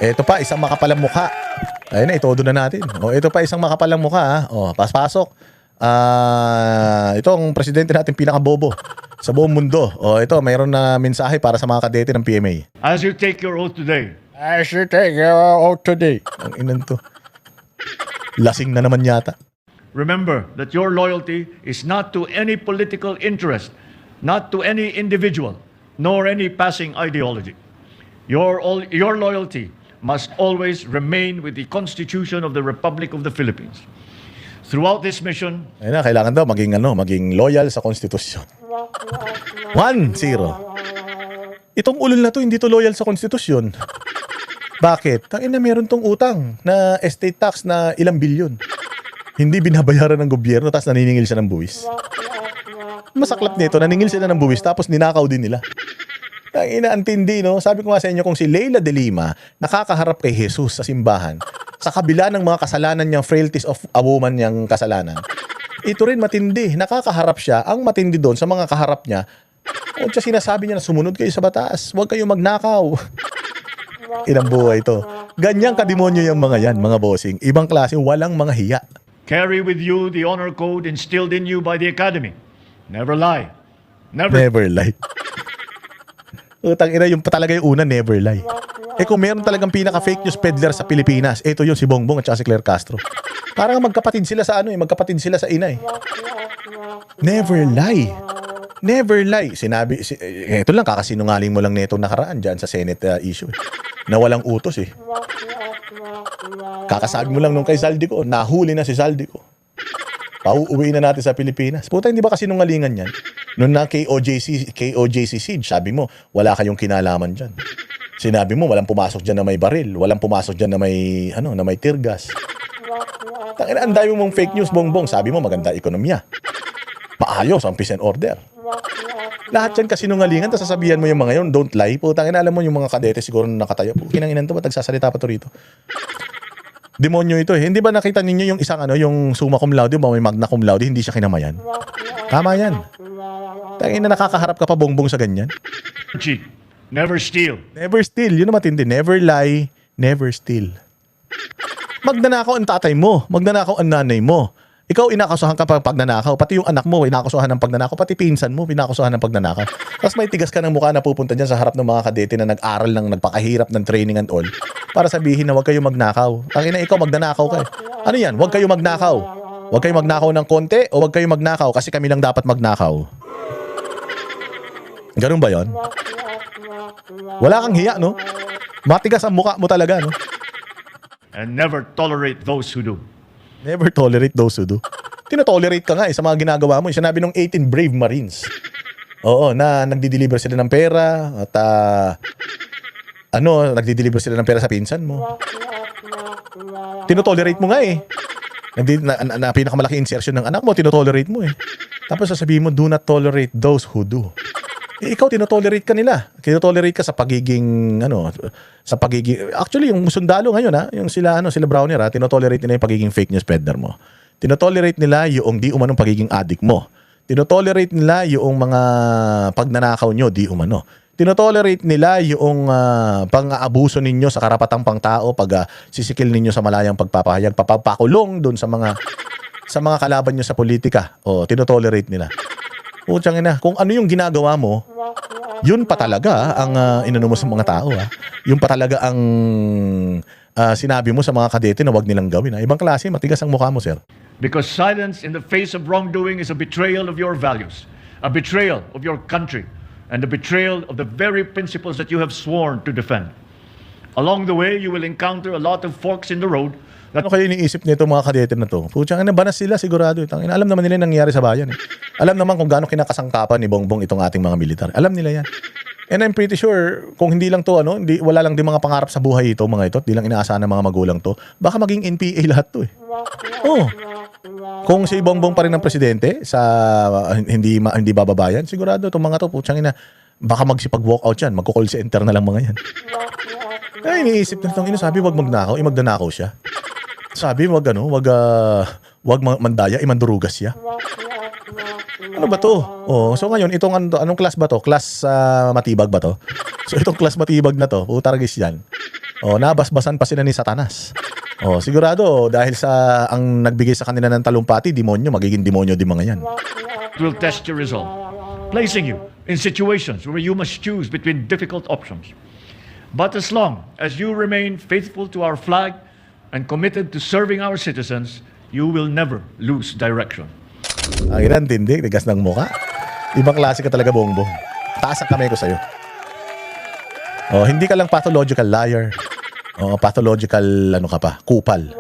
Ito pa, isang makapalang mukha. Ayun na, itodo na natin. O, ito pa, isang makapalang mukha, ha? O, paspasok. Ito ang presidente natin pinakabobo sa buong mundo. O, ito, mayroon na mensahe para sa mga kadete ng PMA. As you take your oath today, As you take your oath today. Ang inan to. Lasing na naman yata. remember that your loyalty is not to any political interest, not to any individual, nor any passing ideology. Your loyalty must always remain with the Constitution of the Republic of the Philippines. Throughout this mission, Ayun na, kailangan daw maging loyal sa konstitusyon. 1-0. Itong ulol na to, hindi to loyal sa konstitusyon. Bakit? Tangina, meron tong utang na estate tax na ilang bilyon. Hindi binabayaran ng gobyerno, tapos naniningil siya ng buwis. Masaklap nito, naningil sila ng buwis, tapos ninakaw din nila. Tangina, antindi, no? Sabi ko nga sa inyo, kung si Leila de Lima nakakaharap kay Jesus sa simbahan, sa kabila ng mga kasalanan niyang, frailties of a woman niyang kasalanan, ito rin matindi. Nakakaharap siya. Ang matindi doon sa mga kaharap niya, o siya sinasabi niya na sumunod kayo sa batas, huwag kayong magnakaw. Ilang buhay ito. Ganyang kademonyo yung mga yan, mga bossing. Ibang klase, walang mga hiya. carry with you the honor code instilled in you by the Academy. Never lie. Never. Never lie. Utang ina, yung talaga yung una, never lie. Eh kung meron talagang pinaka-fake news peddler sa Pilipinas, ito yung si Bongbong at saka si Claire Castro. Parang magkapatid sila sa magkapatid sila sa ina eh. Never lie. Never lie. Sinabi, ito lang, kakasinungaling mo lang nito nakaraan dyan sa Senate issue eh. Na walang utos eh. Kakasabi mo lang nung kay Zaldico, nahuli na si Zaldico. Pauuwi na natin sa Pilipinas. Puta, hindi ba kasi nungalingan yan? Noon na KOJC siege, sabi mo, wala kayong kinalaman dyan. Sinabi mo, walang pumasok dyan na may baril. Walang pumasok dyan na may, na may tear gas. Tangina, ang dami mong fake news, Bongbong. Sabi mo, maganda ekonomiya. Maayos ang peace and order. Lahat yan kasi nungalingan, tapos sasabihan mo yung mga yun, don't lie. Putang ina, alam mo yung mga kadete siguro na nakatayo. Kinanginan to, ba't nagsasalita pa to rito? Demonyo ito eh. Hindi ba nakita ninyo yung isang yung summa cum laude, ba may magna cum laude, hindi siya kinamayan? Tama yan. Tangina, nakakaharap ka pa, Bongbong, sa ganyan. Cheat. Never steal. Never steal. Yun ang matindi. Never lie, never steal. Magnanakaw ang tatay mo. Magnanakaw ang nanay mo. Ikaw inakasuhan ka pag nanakaw. Pati yung anak mo, inakasuhan ng pagnanakaw. Pati pinsan mo, inakasuhan ng pagnanakaw. Tapos may tigas ka ng mukha na pupunta dyan sa harap ng mga kadete na nag-aral ng nagpakahirap ng training and all para sabihin na huwag kayo magnakaw. Tangina, ikaw magnanakaw ka eh. Ano yan? Huwag kayo magnakaw. Huwag kayo magnakaw ng konti o huwag kayo magnakaw kasi kami lang dapat magnakaw. Ganun ba yon? Wala kang hiya, no? Matigas ang mukha mo talaga, no? And never tolerate those who do. Never tolerate those who do. Tinotolerate ka nga sa mga ginagawa mo. Sinabi ng 18 brave Marines. Oo, na nagdi-deliver sila ng pera at nagdi-deliver sila ng pera sa pinsan mo. Tinotolerate mo nga eh. Na pinakamalaki insertion ng anak mo, tinotolerate mo eh. Tapos sasabihin mo, do not tolerate those who do. Eh, ikaw, tinotolerate ka nila. Tinotolerate ka sa pagiging, actually, yung sundalo ngayon, yung sila Browner, tinotolerate nila yung pagiging fake news peddler mo. Tinotolerate nila yung di umanong pagiging addict mo. Tinotolerate nila yung mga pagnanakaw nyo, di umano. Tinotolerate nila yung pang-aabuso ninyo sa karapatang pangtao, pag sisikil ninyo sa malayang pagpapahayag, papakulong doon sa mga kalaban nyo sa politika. O, tinotolerate nila. Putsang ina, kung ano yung ginagawa mo, yun pa talaga ang inano mo sa mga tao. Yun pa talaga ang sinabi mo sa mga kadete na wag nilang gawin. Ibang klase, matigas ang mukha mo, sir. Because silence in the face of wrongdoing is a betrayal of your values, a betrayal of your country, and a betrayal of the very principles that you have sworn to defend. Along the way, you will encounter a lot of forks in the road. Ano kayo iniisip nito mga kadete na to? Putsang ina, banas sila sigurado. Alam naman nila yung nangyayari sa bayan. Alam naman kung gaano kinakasangkapan ni Bongbong itong ating mga militar. Alam nila yan. And I'm pretty sure, kung hindi lang to, wala lang din mga pangarap sa buhay ito, mga ito, di lang inaasahan ng mga magulang to, baka maging NPA lahat to eh. Oh. Kung si Bongbong pa rin ang presidente, hindi bababayan, sigurado itong mga to, putsang ina, baka magsipag-walkout yan, magko-call center na lang mga yan. Ay, iniisip na itong sabi, wag magnakaw, magnanakaw siya. Sabi, wag mandaya, mandurugas siya. Ano ba to? Oh, so ngayon, anong class ba to? Class matibag ba to? So itong class matibag na to, putaragis yan. Nabasbasan pa sila ni Satanas. Sigurado dahil sa ang nagbigay sa kanila ng talumpati, demonyo, magiging demonyo din mga yan. Will test your resolve, placing you in situations where you must choose between difficult options. But as long as you remain faithful to our flag and committed to serving our citizens, you will never lose direction. Ang ilan, tindig, tigas ng muka. Ibang klase ka talaga, Bongbong. Taas ang kamay ko sa'yo. Hindi ka lang pathological liar. Pathological, kupal.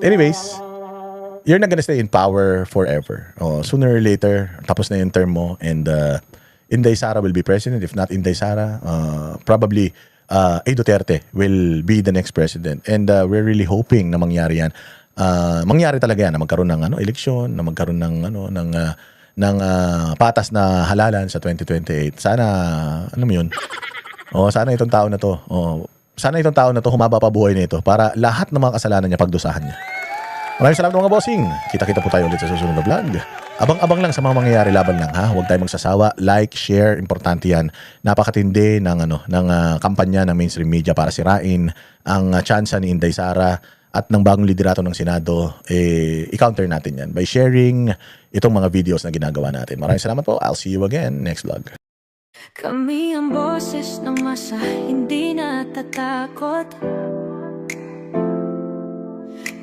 Anyways, you're not gonna stay in power forever. Sooner or later, tapos na yung term mo, and Inday Sara will be president. If not Inday Sara, probably Duterte will be the next president. And we're really hoping na mangyari yan. Mangyari talaga yan, na magkaroon ng eleksyon, na magkaroon ng patas na halalan sa 2028. Sana, mo yun? Sana itong tao na to, humaba pa buhay nito para lahat ng mga kasalanan niya pagdusahan niya. Maraming salamat mga bossing. Kita-kita po tayo ulit sa susunod na vlog. Abang-abang lang sa mga mangyayari laban lang, ha. Huwag tayong magsasawa. Like, share, importante yan. Napakatindi ng kampanya ng mainstream media para sirain ang tsansa ni Inday Sara at ng bagong liderato ng Senado. I-counter natin yan by sharing itong mga videos na ginagawa natin. Maraming salamat po. I'll see you again next vlog. Kami ang boses ng masa, hindi natatakot.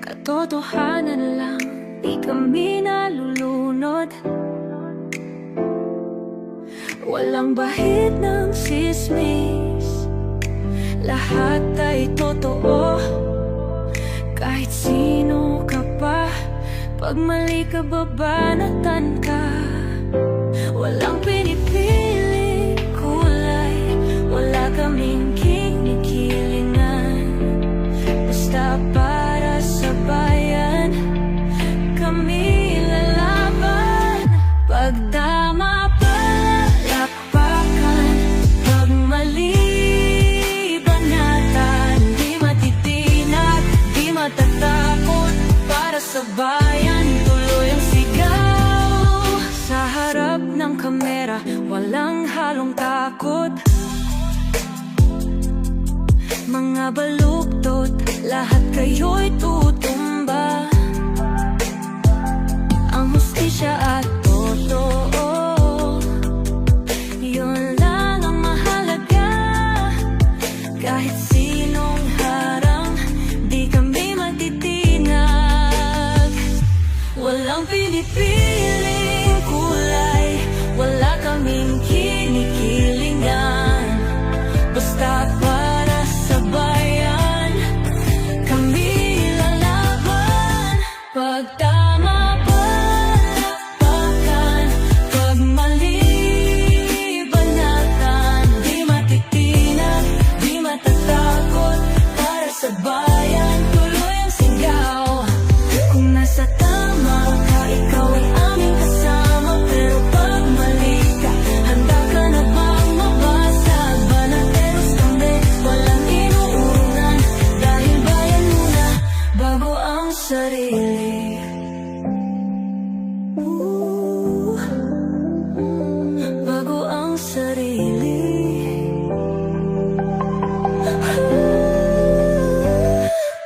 Katotohanan lang, di kami nalulunod. Walang bahid ng sismis, lahat ay totoo. Kahit sino ka pa, pag mali ka babanatan ka. Walang pinipili kulay, wala kaming kinikilingan. Basta para sa bayan, kami lalaban. Pag tama palapakan, pag mali banatan. Di matitinag, di matatakot, para sa bayan tuloy ang sigaw. Sa harap ng kamera, walang halong takot. Mga baluktot, lahat kayo'y tutumba. Ang hustisya at totoo, yun lang ang mahalaga. Kahit sinong harang, di kami matitinag. Walang pinipiling kulay, wala kaming kinikilingan. Basta para sa bayan, kami lalaban. Pag tama palapakan, pag mali banatan. Di matitinag, di matatakot, para sa bayan tuloy ang sigaw. Kung nasa tama ka, ikaw ay aming kasama. Pero pag mali ka, handa ka na bang mabasag? Banateros kami, walang inuunan. Dahil bayan muna, bago ang sarili. Bago ang sarili.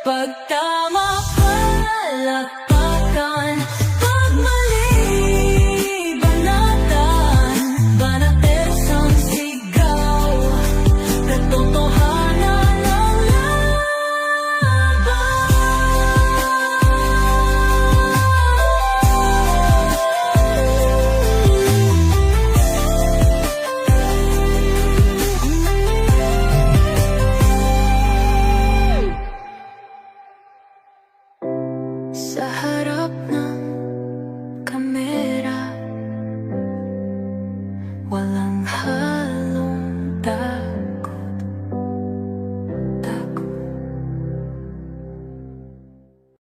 Pag tama palapakan, pag mali banatan. Banateros ang sigaw, katotohanan ang laban. Sa harap ng kamera, walang